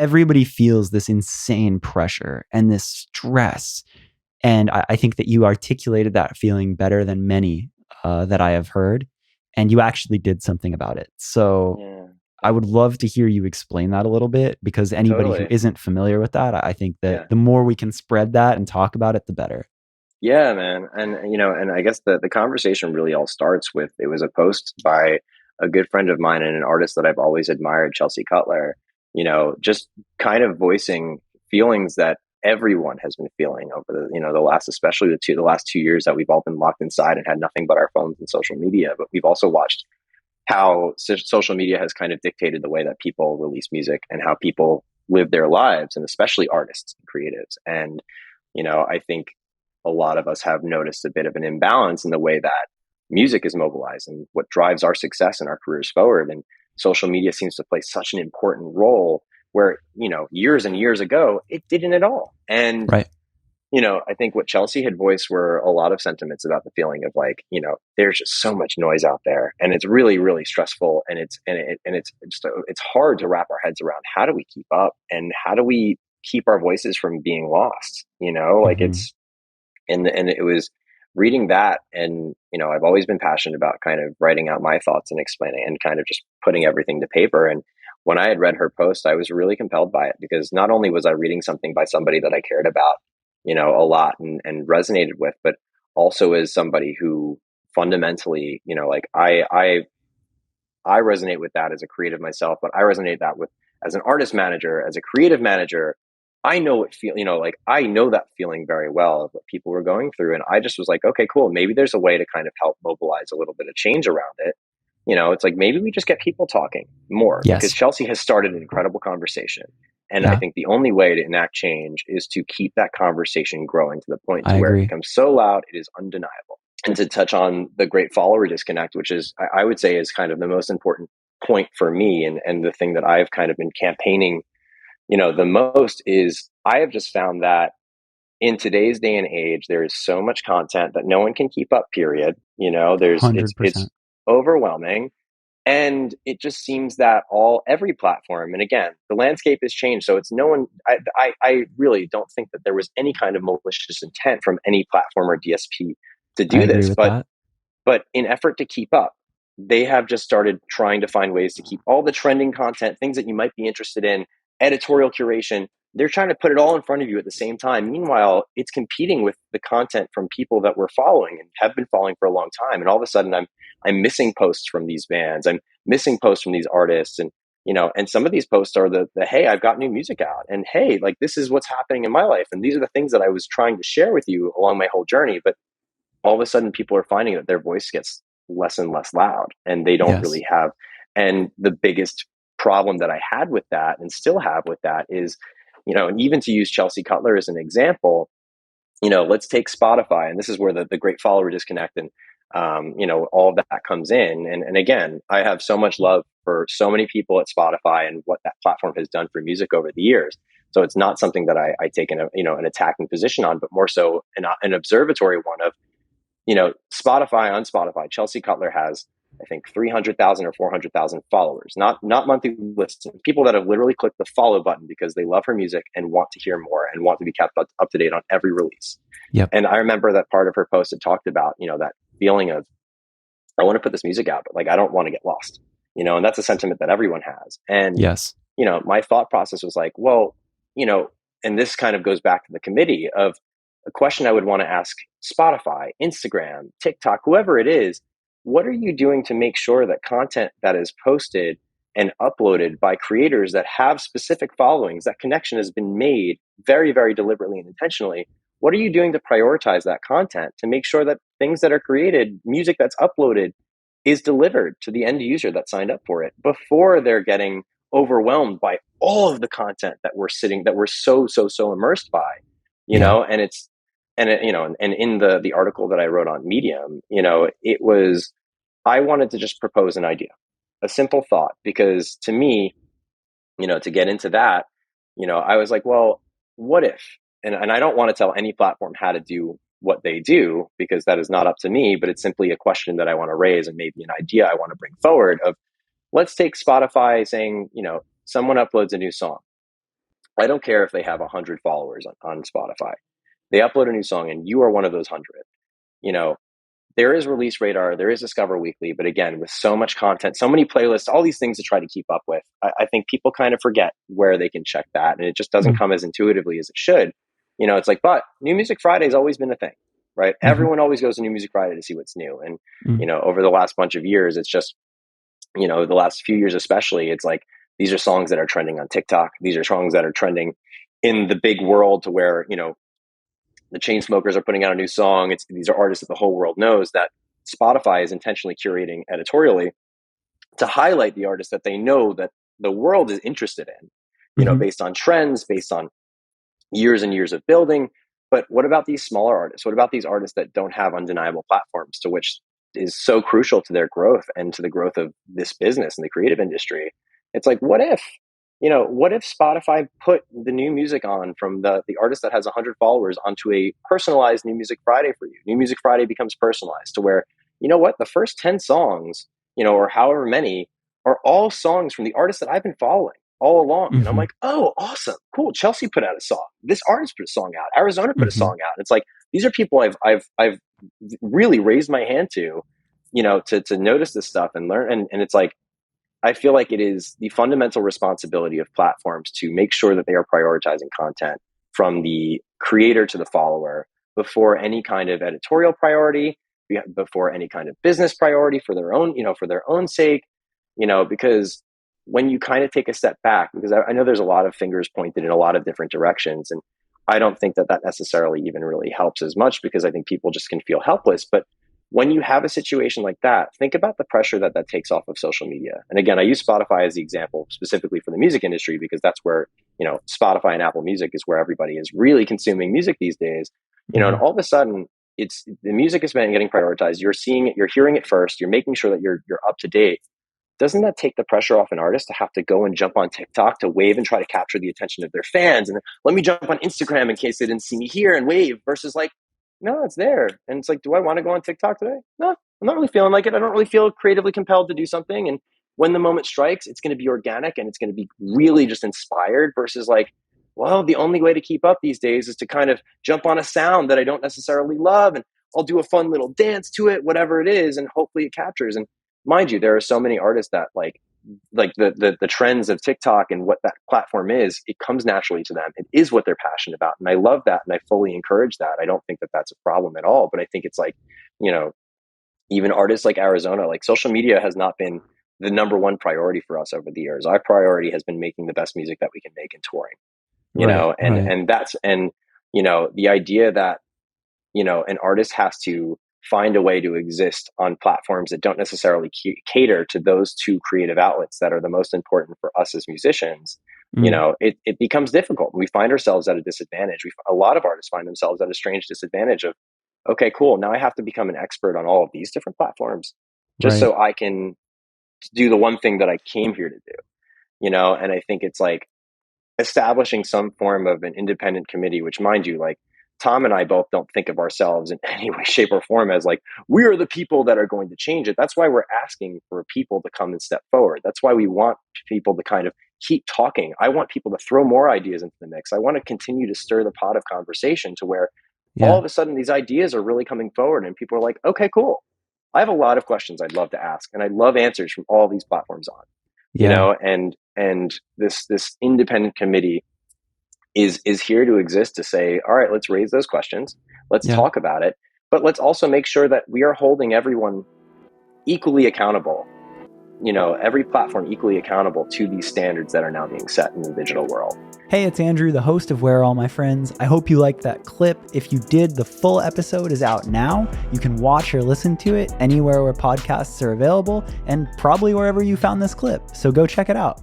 everybody feels this insane pressure and this stress. And I think that you articulated that feeling better than many that I have heard. And you actually did something about it. So Yeah, I would love to hear you explain that a little bit, because anybody who totally. isn't familiar with that, I think that Yeah. the more we can spread that and talk about it, the better. Yeah, man. And I guess the conversation really all starts with, it was a post by a good friend of mine and an artist that I've always admired, Chelsea Cutler, just kind of voicing feelings that everyone has been feeling over the last, especially the last 2 years that we've all been locked inside and had nothing but our phones and social media. But we've also watched how social media has kind of dictated the way that people release music and how people live their lives, and especially artists and creatives. And I think a lot of us have noticed a bit of an imbalance in the way that music is mobilized and what drives our success and our careers forward. And social media seems to play such an important role where, years and years ago, it didn't at all. And, Right. I think what Chelsea had voiced were a lot of sentiments about the feeling of like, there's just so much noise out there and it's really, really stressful. And it's hard to wrap our heads around. How do we keep up and how do we keep our voices from being lost? Like Mm-hmm. and it was reading that. And I've always been passionate about kind of writing out my thoughts and explaining and kind of just putting everything to paper. And when I had read her post, I was really compelled by it, because not only was I reading something by somebody that I cared about a lot and resonated with, but also as somebody who fundamentally, like I resonate with that as a creative myself, but I resonate that with as an artist manager, as a creative manager. I know what like I know that feeling very well of what people were going through. And I just was like, okay, cool. Maybe there's a way to kind of help mobilize a little bit of change around it. It's like maybe we just get people talking more, because Yes. Chelsea has started an incredible conversation. And I Yeah, think the only way to enact change is to keep that conversation growing to the point I to where it agree. becomes so loud, it is undeniable. And to touch on the great follower disconnect, which is, I would say, is kind of the most important point for me, and the thing that I've kind of been campaigning, the most, is I have just found that in today's day and age, there is so much content that no one can keep up, period. It's 100%. overwhelming. And it just seems that every platform, and again, the landscape has changed. So it's no one, I really don't think that there was any kind of malicious intent from any platform or DSP to I do agree this. with But that. in effort to keep up, they have just started trying to find ways to keep all the trending content, things that you might be interested in, editorial curation. They're trying to put it all in front of you at the same time. Meanwhile, it's competing with the content from people that we're following and have been following for a long time. And all of a sudden, I'm missing posts from these bands. I'm missing posts from these artists, and some of these posts are the hey, I've got new music out, and hey, like this is what's happening in my life, and these are the things that I was trying to share with you along my whole journey. But all of a sudden people are finding that their voice gets less and less loud, and they don't Yes. really have. And the biggest problem that I had with that, and still have with that, is, and even to use Chelsea Cutler as an example, let's take Spotify. And this is where the great follower disconnect and, all of that comes in. And again, I have so much love for so many people at Spotify and what that platform has done for music over the years. So it's not something that I take an attacking position on, but more so an observatory one of, Spotify, on Spotify, Chelsea Cutler has, I think, 300,000 or 400,000 followers, not monthly listens, people that have literally clicked the follow button because they love her music and want to hear more and want to be kept up to date on every release. Yep. And I remember that part of her post had talked about, that feeling of, I want to put this music out, but like, I don't want to get lost, and that's a sentiment that everyone has. And, Yes. my thought process was like, well, and this kind of goes back to the committee of a question I would want to ask Spotify, Instagram, TikTok, whoever it is. What are you doing to make sure that content that is posted and uploaded by creators that have specific followings, that connection has been made very, very deliberately and intentionally? What are you doing to prioritize that content to make sure that things that are created, music that's uploaded, is delivered to the end user that signed up for it before they're getting overwhelmed by all of the content that we're so immersed by, Yeah. and and in the article that I wrote on Medium, it was, I wanted to just propose an idea, a simple thought, because to me, to get into that, I was like, well, what if, and I don't want to tell any platform how to do what they do, because that is not up to me, but it's simply a question that I want to raise and maybe an idea I want to bring forward of, let's take Spotify saying, someone uploads a new song. I don't care if they have 100 followers on Spotify. They upload a new song and you are one of those 100. You know, there is Release Radar, there is Discover Weekly, but again, with so much content, so many playlists, all these things to try to keep up with, I think people kind of forget where they can check that, and it just doesn't come as intuitively as it should. You know, it's like, but New Music Friday has always been a thing, right? Mm-hmm. Everyone always goes to New Music Friday to see what's new, and Mm-hmm. you know, over the last bunch of years, it's just, you know, the last few years especially, it's like these are songs that are trending on TikTok. These are songs that are trending in the big world, to where, you know, the Chainsmokers are putting out a new song. These are artists that the whole world knows, that Spotify is intentionally curating editorially to highlight the artists that they know that the world is interested in, you know, Mm-hmm. based on trends, based on years and years of building. But what about these smaller artists? What about these artists that don't have undeniable platforms, to which is so crucial to their growth and to the growth of this business and the creative industry? It's like, what if, you know, what if Spotify put the new music on from the artist that has 100 followers onto a personalized New Music Friday for you? New Music Friday becomes personalized to where, you know what, the first 10 songs, you know, or however many, are all songs from the artists that I've been following all along. And I'm Mm-hmm. like, oh, awesome, cool. Chelsea put out a song. This artist put a song out. Arizona put a Mm-hmm. song out. It's like, these are people I've really raised my hand to, you know, to notice this stuff and learn. And it's like, I feel like it is the fundamental responsibility of platforms to make sure that they are prioritizing content from the creator to the follower before any kind of editorial priority, before any kind of business priority for their own, you know, for their own sake, you know, because when you kind of take a step back, because I know there's a lot of fingers pointed in a lot of different directions, and I don't think that that necessarily even really helps as much, because I think people just can feel helpless. But when you have a situation like that, think about the pressure that that takes off of social media. And again, I use Spotify as the example specifically for the music industry, because that's where, you know, Spotify and Apple Music is where everybody is really consuming music these days. You know, and Mm-hmm. all of a sudden, it's the music is getting prioritized. You're seeing it, you're hearing it first, you're making sure that you're up to date. Doesn't that take the pressure off an artist to have to go and jump on TikTok to wave and try to capture the attention of their fans? And let me jump on Instagram in case they didn't see me here and wave, versus like, no, it's there. And it's like, do I want to go on TikTok today? No, I'm not really feeling like it. I don't really feel creatively compelled to do something. And when the moment strikes, it's going to be organic and it's going to be really just inspired, versus like, well, the only way to keep up these days is to kind of jump on a sound that I don't necessarily love, and I'll do a fun little dance to it, whatever it is, and hopefully it captures. And mind you, there are so many artists that like the trends of TikTok and what that platform is, it comes naturally to them. It is what they're passionate about. And I love that. And I fully encourage that. I don't think that that's a problem at all. But I think it's like, you know, even artists like Arizona, like social media has not been the number one priority for us over the years. Our priority has been making the best music that we can make and touring, you Right. know, Right. and that's, and, you know, the idea that, you know, an artist has to find a way to exist on platforms that don't necessarily cater to those two creative outlets that are the most important for us as musicians, you Mm. know, it becomes difficult. We find ourselves at a disadvantage. A lot of artists find themselves at a strange disadvantage of, okay, cool, now I have to become an expert on all of these different platforms just Right. so I can do the one thing that I came here to do, you know. And I think it's like establishing some form of an independent committee, which, mind you, like Tom and I both don't think of ourselves in any way, shape, or form as like, we are the people that are going to change it. That's why we're asking for people to come and step forward. That's why we want people to kind of keep talking. I want people to throw more ideas into the mix. I want to continue to stir the pot of conversation to where all Yeah. of a sudden these ideas are really coming forward and people are like, okay, cool. I have a lot of questions I'd love to ask, and I love answers from all these platforms on, you Yeah. know, and this independent committee is here to exist to say, all right, let's raise those questions, let's Yeah. talk about it, but let's also make sure that we are holding everyone equally accountable, you know, every platform equally accountable to these standards that are now being set in the digital world. Hey, it's Andrew, the host of Where Are All My Friends? I hope you liked that clip. If you did, the full episode is out now. You can watch or listen to it anywhere where podcasts are available, and probably wherever you found this clip. So go check it out.